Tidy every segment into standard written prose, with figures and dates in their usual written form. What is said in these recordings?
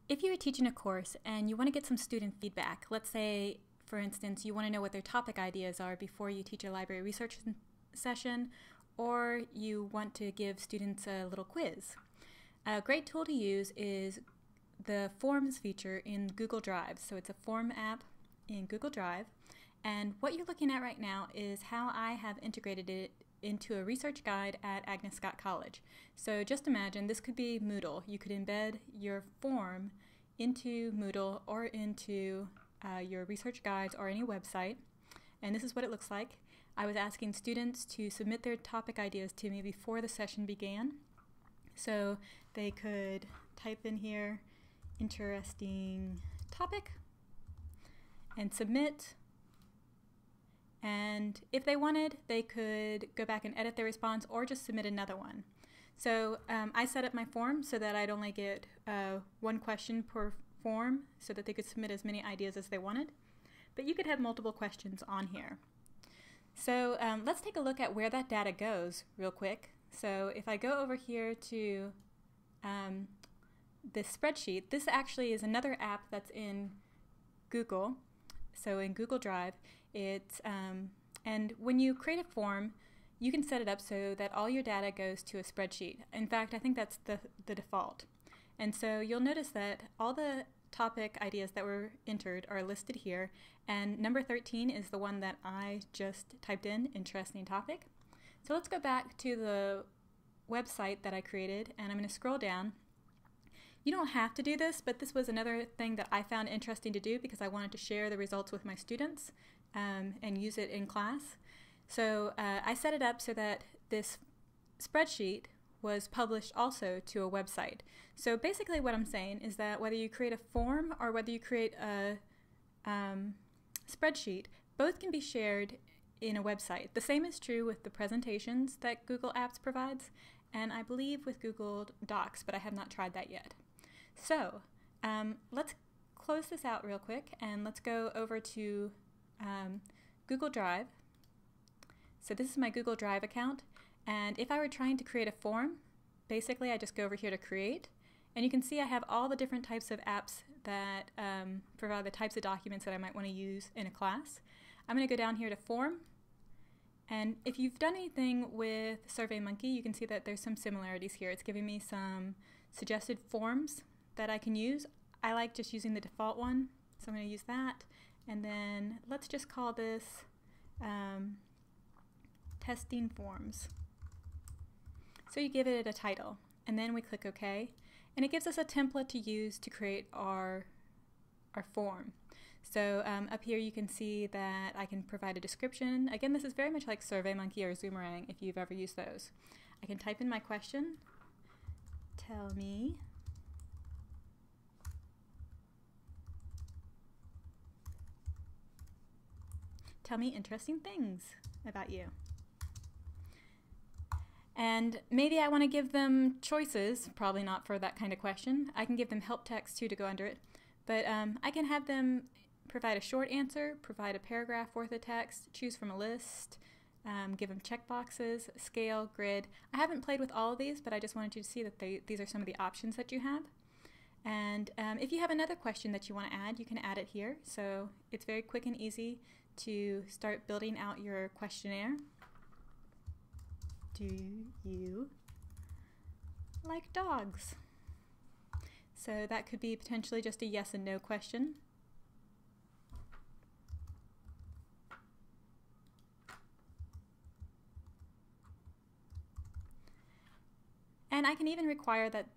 If you are teaching a course and you want to get some student feedback, let's say, for instance, you want to know what their topic ideas are before you teach a library research session, or you want to give students a little quiz. A great tool to use is the Forms feature in Google Drive. So it's a form app in Google Drive, and what you're looking at right now is how I have integrated it into a research guide at Agnes Scott College. So just imagine this could be Moodle. You could embed your form into Moodle or into your research guides or any website, and this is what it looks like. I was asking students to submit their topic ideas to me before the session began. So they could type in here, interesting topic, and submit. And if they wanted, they could go back and edit their response or just submit another one. So I set up my form so that I'd only get one question per form so that they could submit as many ideas as they wanted. But you could have multiple questions on here. So let's take a look at where that data goes real quick. So if I go over here to this spreadsheet, this actually is another app that's in Google. So in Google Drive, it's and when you create a form, you can set it up so that all your data goes to a spreadsheet. In fact, I think that's the default. And so you'll notice that all the topic ideas that were entered are listed here, and number 13 is the one that I just typed in, interesting topic. So let's go back to the website that I created, and I'm going to scroll down. You don't have to do this, but this was another thing that I found interesting to do because I wanted to share the results with my students and use it in class. So I set it up so that this spreadsheet was published also to a website. So basically what I'm saying is that whether you create a form or whether you create a spreadsheet, both can be shared in a website. The same is true with the presentations that Google Apps provides, and I believe with Google Docs, but I have not tried that yet. So let's close this out real quick and let's go over to Google Drive. So this is my Google Drive account, and if I were trying to create a form, basically I just go over here to create, and you can see I have all the different types of apps that provide the types of documents that I might want to use in a class. I'm going to go down here to form, and if you've done anything with SurveyMonkey, you can see that there's some similarities here. It's giving me some suggested forms that I can use. I like just using the default one, so I'm going to use that, and then let's just call this testing forms. So you give it a title, and then we click OK, and it gives us a template to use to create our form. So up here you can see that I can provide a description. Again, this is very much like SurveyMonkey or Zoomerang if you've ever used those. I can type in my question. Tell me interesting things about you. And maybe I want to give them choices, probably not for that kind of question. I can give them help text too to go under it, but I can have them provide a short answer, provide a paragraph worth of text, choose from a list, give them checkboxes, scale, grid. I haven't played with all of these, but I just wanted you to see that these are some of the options that you have. And if you have another question that you want to add, you can add it here. So it's very quick and easy to start building out your questionnaire. Do you like dogs? So that could be potentially just a yes and no question. And I can even require that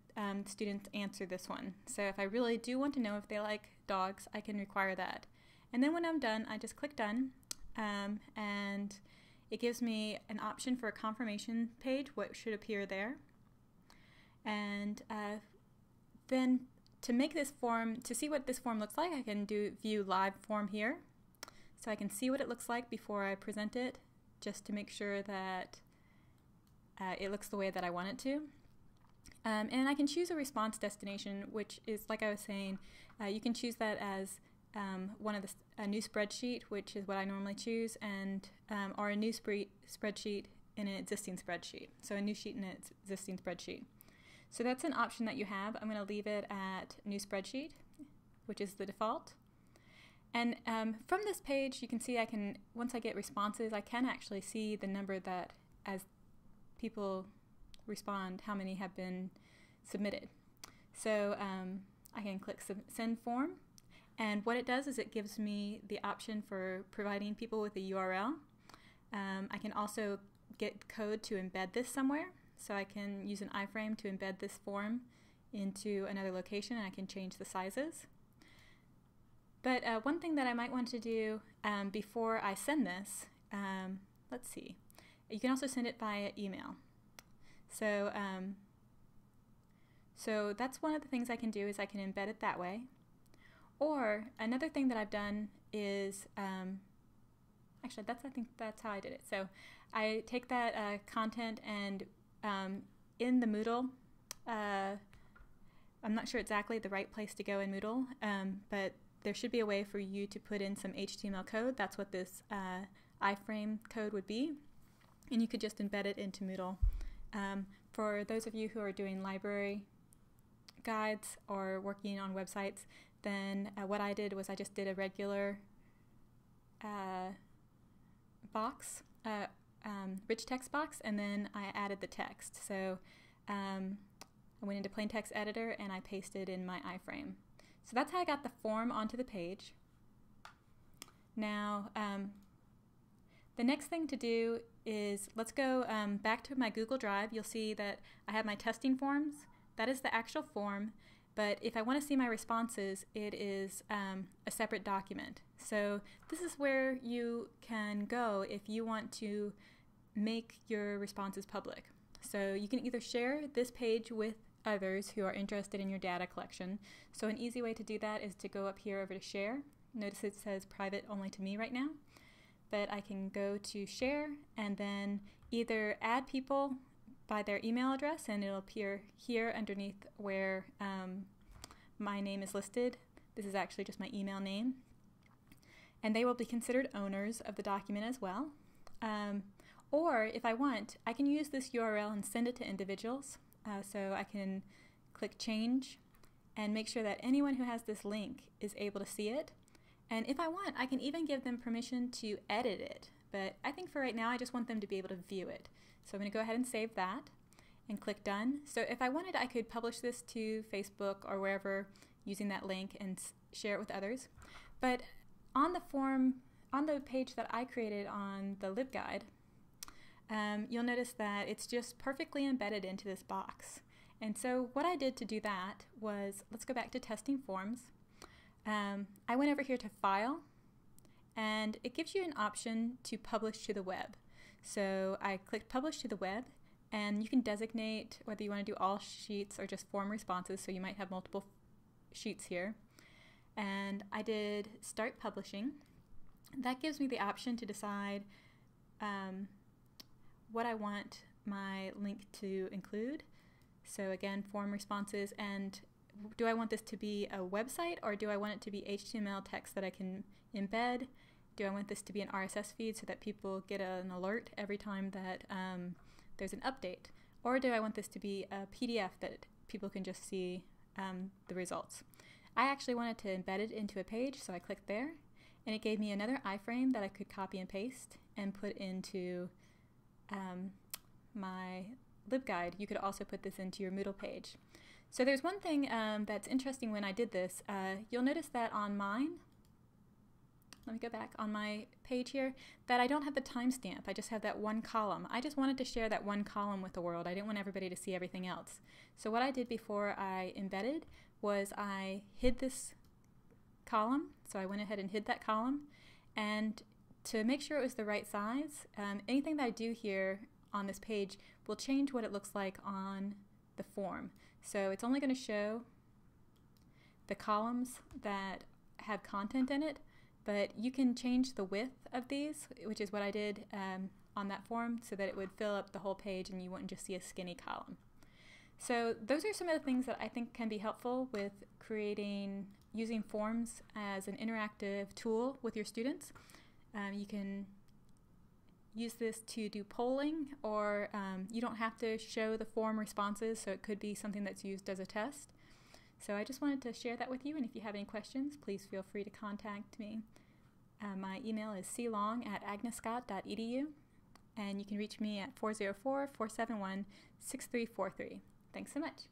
students answer this one. So if I really do want to know if they like dogs, I can require that. And then when I'm done, I just click done, and it gives me an option for a confirmation page, what should appear there. And then to make this form, to see what this form looks like, I can do view live form here. So I can see what it looks like before I present it, just to make sure that it looks the way that I want it to. And I can choose a response destination, which is, like I was saying, you can choose that as a new spreadsheet, which is what I normally choose, and or a new spreadsheet in an existing spreadsheet. So a new sheet in an existing spreadsheet. So that's an option that you have. I'm going to leave it at New Spreadsheet, which is the default. And from this page, you can see once I get responses, I can actually see the number that as people respond, how many have been submitted. So I can click Send Form. And what it does is it gives me the option for providing people with a URL. I can also get code to embed this somewhere. So I can use an iframe to embed this form into another location, and I can change the sizes. But one thing that I might want to do before I send this, let's see. You can also send it via email. So, so that's one of the things I can do is I can embed it that way. Or another thing that I've done is, actually I think that's how I did it. So I take that content and in the Moodle, I'm not sure exactly the right place to go in Moodle, but there should be a way for you to put in some HTML code. That's what this iframe code would be. And you could just embed it into Moodle. For those of you who are doing library guides or working on websites, then what I did was I just did a regular box, rich text box, and then I added the text. So I went into plain text editor and I pasted in my iframe. So that's how I got the form onto the page. Now the next thing to do is let's go back to my Google Drive. You'll see that I have my testing forms. That is the actual form, but if I want to see my responses, it is a separate document. So this is where you can go if you want to make your responses public. So you can either share this page with others who are interested in your data collection. So an easy way to do that is to go up here over to share. Notice it says private only to me right now, but I can go to share and then either add people by their email address, and it'll appear here underneath where my name is listed. This is actually just my email name, and they will be considered owners of the document as well. Or if I want, I can use this URL and send it to individuals. So I can click change and make sure that anyone who has this link is able to see it. And if I want, I can even give them permission to edit it. But I think for right now, I just want them to be able to view it. So I'm going to go ahead and save that and click done. So if I wanted, I could publish this to Facebook or wherever using that link and share it with others. But on the form, on the page that I created on the LibGuide, you'll notice that it's just perfectly embedded into this box. And so what I did to do that was, let's go back to testing forms. I went over here to File, and it gives you an option to publish to the web. So I clicked Publish to the web, and you can designate whether you want to do all sheets or just form responses, so you might have multiple sheets here. And I did Start Publishing. That gives me the option to decide what I want my link to include. So again, form responses, and do I want this to be a website or do I want it to be HTML text that I can embed? Do I want this to be an RSS feed so that people get an alert every time that there's an update? Or do I want this to be a PDF that people can just see the results? I actually wanted to embed it into a page, so I clicked there, and it gave me another iframe that I could copy and paste and put into my LibGuide. You could also put this into your Moodle page. So there's one thing that's interesting when I did this. You'll notice that on mine, let me go back on my page here, that I don't have the timestamp. I just have that one column. I just wanted to share that one column with the world. I didn't want everybody to see everything else. So what I did before I embedded was I hid this column. So I went ahead and hid that column. And to make sure it was the right size, anything that I do here on this page will change what it looks like on the form. So it's only going to show the columns that have content in it, but you can change the width of these, which is what I did on that form, so that it would fill up the whole page and you wouldn't just see a skinny column. So those are some of the things that I think can be helpful with using forms as an interactive tool with your students. You can use this to do polling, or you don't have to show the form responses, so it could be something that's used as a test. So I just wanted to share that with you, and if you have any questions, please feel free to contact me. My email is clong@agnescott.edu, and you can reach me at 404-471-6343. Thanks so much.